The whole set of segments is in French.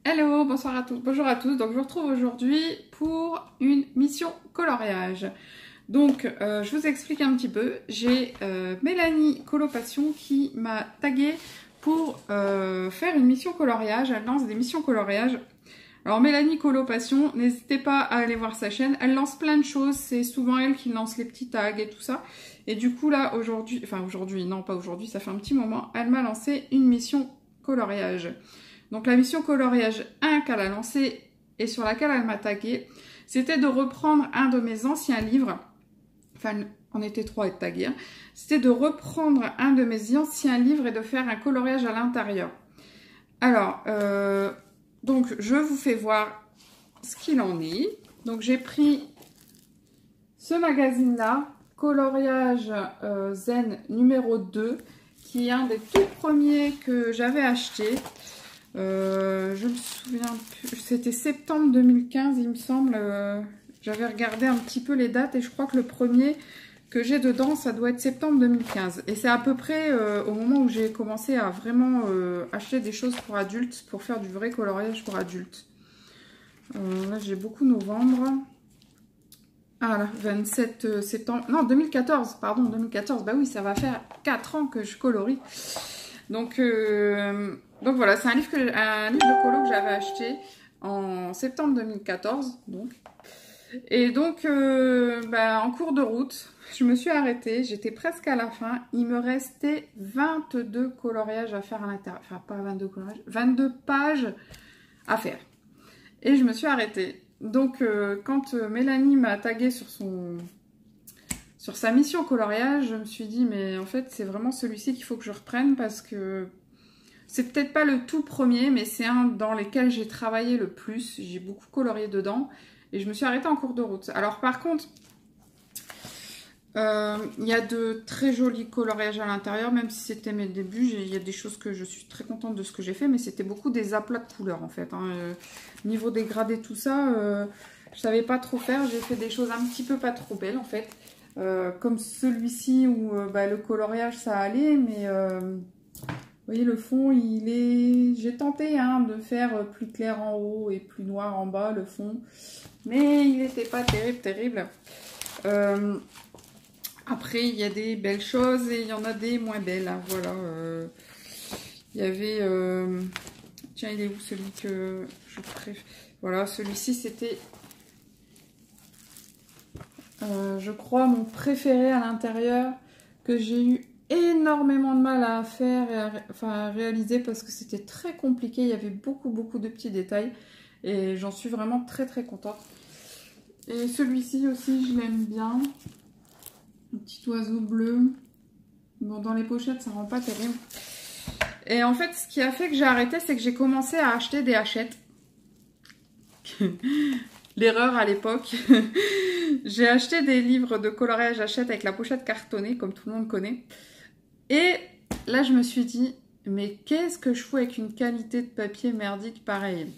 Hello, bonsoir à tous, bonjour à tous. Donc je vous retrouve aujourd'hui pour une mission coloriage. Donc je vous explique un petit peu. J'ai Mélanie Colopassion qui m'a tagué pour faire une mission coloriage. Elle lance des missions coloriage. Alors Mélanie Colopassion, n'hésitez pas à aller voir sa chaîne. Elle lance plein de choses. C'est souvent elle qui lance les petits tags et tout ça. Et du coup là aujourd'hui, enfin aujourd'hui, non pas aujourd'hui, ça fait un petit moment, elle m'a lancé une mission coloriage. Donc la mission coloriage 1 qu'elle a lancée et sur laquelle elle m'a tagué, c'était de reprendre un de mes anciens livres. Enfin, on était trois à être tagués. Hein. C'était de reprendre un de mes anciens livres et de faire un coloriage à l'intérieur. Alors, donc je vous fais voir ce qu'il en est. Donc j'ai pris ce magazine-là, Coloriage Zen numéro 2, qui est un des tout premiers que j'avais acheté. Je me souviens plus, c'était septembre 2015 il me semble, j'avais regardé un petit peu les dates et je crois que le premier que j'ai dedans ça doit être septembre 2015 et c'est à peu près au moment où j'ai commencé à vraiment acheter des choses pour adultes, pour faire du vrai coloriage pour adultes. Là j'ai beaucoup novembre, ah là, 27 septembre, non 2014, pardon 2014, bah oui ça va faire 4 ans que je colorie. Donc voilà, c'est un livre de colo que j'avais acheté en septembre 2014. Donc. Et donc, en cours de route, je me suis arrêtée. J'étais presque à la fin. Il me restait 22 coloriages à faire à l'intérieur. Enfin, pas 22 coloriages, 22 pages à faire. Et je me suis arrêtée. Donc, quand Mélanie m'a tagué sur sa mission coloriage, je me suis dit, mais en fait, c'est vraiment celui-ci qu'il faut que je reprenne parce que c'est peut-être pas le tout premier, mais c'est un dans lequel j'ai travaillé le plus. J'ai beaucoup colorié dedans et je me suis arrêtée en cours de route. Alors par contre, il y a de très jolis coloriages à l'intérieur, même si c'était mes débuts. Il y a des choses que je suis très contente de ce que j'ai fait, mais c'était beaucoup des aplats de couleurs en fait. Hein. Niveau dégradé, tout ça, je savais pas trop faire. J'ai fait des choses un petit peu pas trop belles en fait. Comme celui-ci où le coloriage ça allait, mais vous voyez le fond il est... J'ai tenté hein, de faire plus clair en haut et plus noir en bas le fond, mais il n'était pas terrible. Après il y a des belles choses et il y en a des moins belles. Hein, voilà. Il y avait... Tiens il est où celui que je préfère? Voilà celui-ci c'était... je crois mon préféré à l'intérieur, que j'ai eu énormément de mal à faire et à réaliser parce que c'était très compliqué. Il y avait beaucoup de petits détails et j'en suis vraiment très contente. Et celui-ci aussi je l'aime bien. Un petit oiseau bleu. Bon, dans les pochettes ça rend pas terrible. Et en fait ce qui a fait que j'ai arrêté, c'est que j'ai commencé à acheter des Hachette. L'erreur à l'époque. J'ai acheté des livres de coloriage Hachette avec la pochette cartonnée, comme tout le monde connaît. Et là, je me suis dit, mais qu'est-ce que je fous avec une qualité de papier merdique pareille?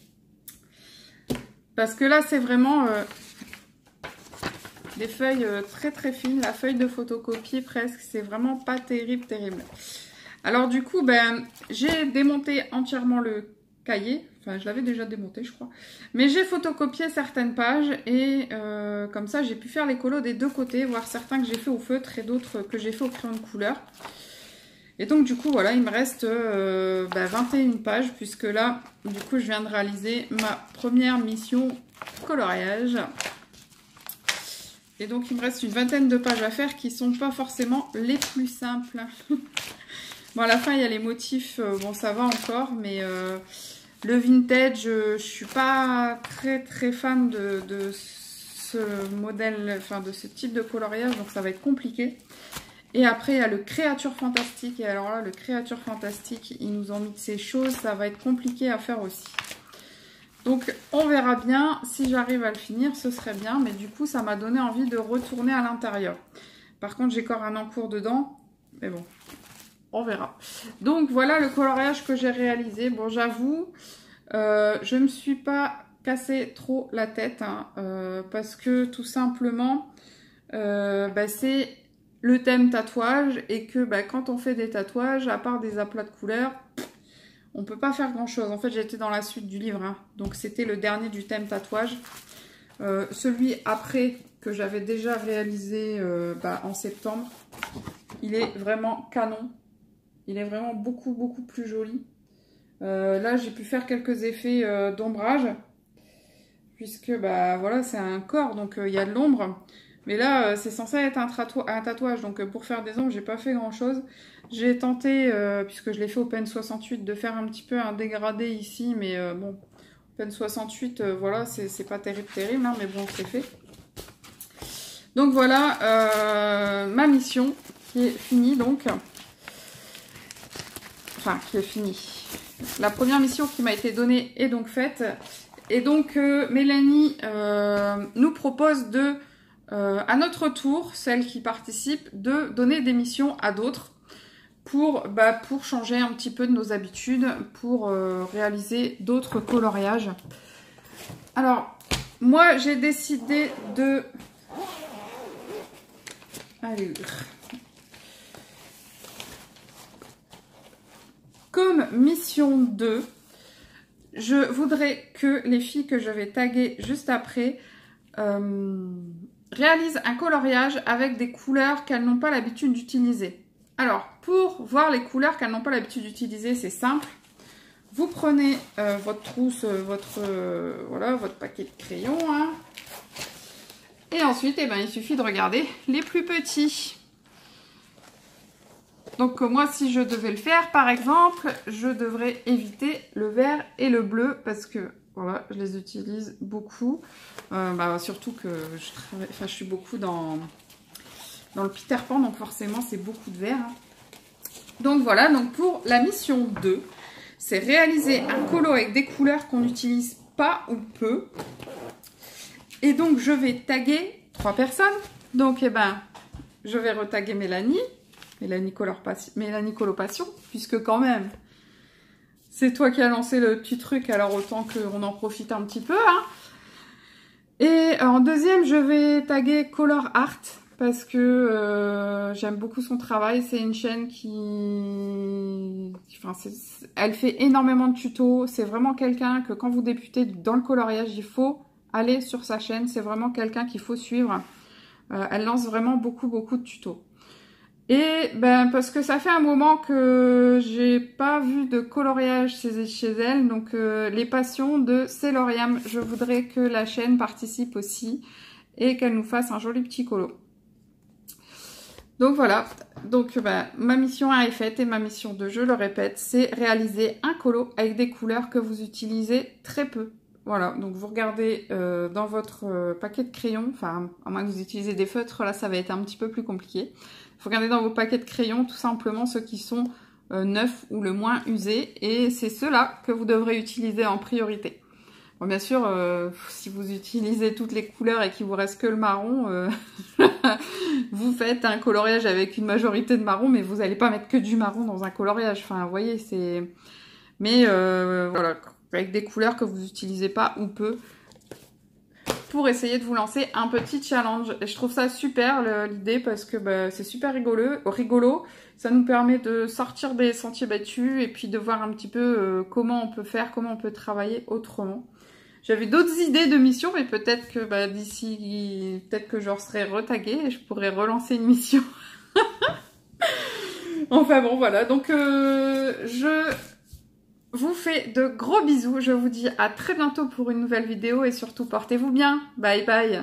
Parce que là, c'est vraiment des feuilles très fines. La feuille de photocopie, presque, c'est vraiment pas terrible. Alors du coup, j'ai démonté entièrement le cahier. Enfin, je l'avais déjà démonté, je crois. Mais j'ai photocopié certaines pages et comme ça, j'ai pu faire les colos des deux côtés, voir certains que j'ai fait au feutre et d'autres que j'ai fait au crayon de couleur. Et donc, du coup, voilà, il me reste 21 pages puisque là, du coup, je viens de réaliser ma première mission coloriage. Et donc, il me reste une vingtaine de pages à faire qui sont pas forcément les plus simples. Bon, à la fin, il y a les motifs, bon, ça va encore, mais... le vintage, je suis pas très fan de ce modèle, enfin de ce type de coloriage, donc ça va être compliqué. Et après, il y a le créature fantastique. Et alors là, le créature fantastique, ils nous ont mis de ces choses, ça va être compliqué à faire aussi. Donc, on verra bien. Si j'arrive à le finir, ce serait bien. Mais du coup, ça m'a donné envie de retourner à l'intérieur. Par contre, j'ai encore un encours dedans. Mais bon, on verra. Donc voilà le coloriage que j'ai réalisé. Bon, j'avoue, je ne me suis pas cassé trop la tête hein, parce que tout simplement, c'est le thème tatouage et que quand on fait des tatouages, à part des aplats de couleurs, on peut pas faire grand chose. En fait, j'étais dans la suite du livre, hein. Donc c'était le dernier du thème tatouage. Celui après, que j'avais déjà réalisé en septembre, il est vraiment canon. Il est vraiment beaucoup plus joli. Là, j'ai pu faire quelques effets d'ombrage, puisque voilà, c'est un corps, donc il y a de l'ombre. Mais là, c'est censé être un tatouage, donc pour faire des ombres, j'ai pas fait grand chose. J'ai tenté, puisque je l'ai fait au pen 68, de faire un petit peu un dégradé ici, mais bon, pen 68, voilà, c'est pas terrible, hein, mais bon, c'est fait. Donc voilà, ma mission qui est finie, donc. Enfin, qui est finie. La première mission qui m'a été donnée est donc faite. Et donc, Mélanie nous propose de, à notre tour, celle qui participe, de donner des missions à d'autres pour changer un petit peu de nos habitudes, pour réaliser d'autres coloriages. Alors, moi, j'ai décidé de... Allez. Comme mission 2, je voudrais que les filles que je vais taguer juste après réalisent un coloriage avec des couleurs qu'elles n'ont pas l'habitude d'utiliser. Alors, pour voir les couleurs qu'elles n'ont pas l'habitude d'utiliser, c'est simple. Vous prenez votre trousse, votre paquet de crayons, hein, et ensuite, il suffit de regarder les plus petits. Donc moi, si je devais le faire, par exemple, je devrais éviter le vert et le bleu parce que voilà, je les utilise beaucoup. Surtout que je suis beaucoup dans le Peter Pan, donc forcément, c'est beaucoup de vert. Hein. Donc voilà, donc pour la mission 2, c'est réaliser un colo avec des couleurs qu'on n'utilise pas ou peu. Et donc, je vais taguer 3 personnes. Donc, je vais retaguer Mélanie. Mélanie Colopassion, puisque quand même, c'est toi qui as lancé le petit truc, alors autant qu'on en profite un petit peu. Hein. Et en deuxième, je vais taguer Color Art, parce que j'aime beaucoup son travail. C'est une chaîne elle fait énormément de tutos. C'est vraiment quelqu'un que quand vous débutez dans le coloriage, il faut aller sur sa chaîne. C'est vraiment quelqu'un qu'il faut suivre. Elle lance vraiment beaucoup de tutos. Et parce que ça fait un moment que j'ai pas vu de coloriage chez elle, donc les passions de Céloriam, je voudrais que la chaîne participe aussi et qu'elle nous fasse un joli petit colo. Donc voilà, donc ma mission 1 est faite et ma mission 2, je le répète, c'est réaliser un colo avec des couleurs que vous utilisez très peu. Voilà, donc vous regardez dans votre paquet de crayons, enfin à moins que vous utilisez des feutres, là ça va être un petit peu plus compliqué. Vous regardez dans vos paquets de crayons tout simplement ceux qui sont neufs ou le moins usés et c'est ceux-là que vous devrez utiliser en priorité. Bon, bien sûr, si vous utilisez toutes les couleurs et qu'il vous reste que le marron, vous faites un coloriage avec une majorité de marron, mais vous n'allez pas mettre que du marron dans un coloriage. Enfin, vous voyez, c'est... Mais voilà, avec des couleurs que vous n'utilisez pas ou peu, pour essayer de vous lancer un petit challenge. Et je trouve ça super l'idée parce que c'est super rigolo. Ça nous permet de sortir des sentiers battus et puis de voir un petit peu comment on peut faire, comment on peut travailler autrement. J'avais d'autres idées de missions, mais peut-être que d'ici, peut-être que je serai retaguée et je pourrais relancer une mission. Enfin bon, voilà. Donc, je vous fais de gros bisous. Je vous dis à très bientôt pour une nouvelle vidéo et surtout, portez-vous bien. Bye bye.